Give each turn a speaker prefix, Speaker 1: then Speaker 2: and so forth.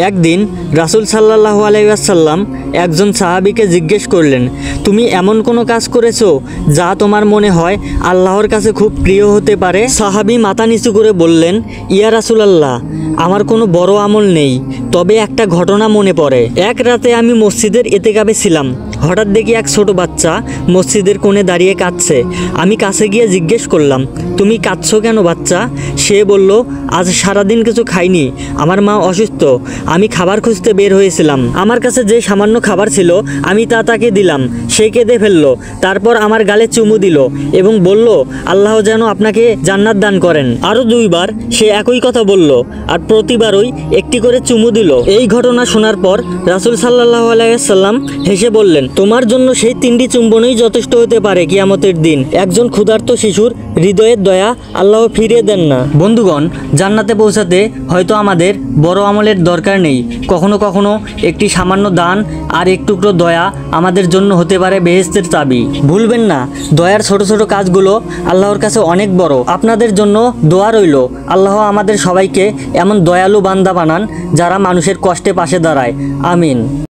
Speaker 1: একদিন রাসূল সাল্লাল্লাহু আলাইহি ওয়াসাল্লাম একজন সাহাবীকে জিজ্ঞেস করলেন, তুমি এমন কোনো কাজ করেছো যা তোমার মনে হয় আল্লাহর কাছে খুব প্রিয় হতে পারে? সাহাবী মাথা নিচু করে বললেন, ইয়া রাসূলুল্লাহ, আমার কোনো বড় আমল নেই, তবে একটা ঘটনা মনে পড়ে। এক রাতে আমি মসজিদের ইতিকাফে ছিলাম। হঠাৎ দেখি এক ছোট বাচ্চা মসজিদের কোণে দাঁড়িয়ে কাঁদছে। আমি কাছে গিয়ে জিজ্ঞেস করলাম, তুমি কাঁদছো কেন বাচ্চা? সে বলল, আজ সারাদিন কিছু খাইনি, আমার মা অসুস্থ, আমি খাবার খুঁজতে বের হয়েছিলাম। আমার কাছে যে সামান্য খাবার ছিল আমি তা তাকে দিলাম। সে কেঁদে ফেললো, তারপর আমার গালে চুমু দিল এবং বলল, আল্লাহ যেন আপনাকে জান্নাত দান করেন। আরও দুইবার সে একই কথা বলল, আর প্রতিবারই একটি করে চুমু দিল। এই ঘটনা শোনার পর রাসূল সাল্লাল্লাহু আলাইহি ওয়াসাল্লাম হেসে বললেন, তোমার জন্য সেই 3টি চুম্বনই যথেষ্ট হতে পারে কিয়ামতের দিন। একজন ক্ষুধার্ত শিশুর হৃদয়ের দয়া আল্লাহ ফিরিয়ে দেন না। বন্ধুগণ, জান্নাতে পৌঁছাতে হয়তো আমাদের বড় আমলের দরকার নেই। কখনো কখনো একটি সামান্য দান আর এক টুকরো দয়া আমাদের জন্য হতে পারে বেহেশতের চাবি। ভুলবেন না, দয়ার ছোট ছোট কাজগুলো আল্লাহর কাছে অনেক বড়। আপনাদের জন্য দোয়া রইল, আল্লাহ আমাদের সবাইকে এমন দয়ালু বান্দা বানান যারা মানুষের কষ্টে পাশে দাঁড়ায়। আমিন।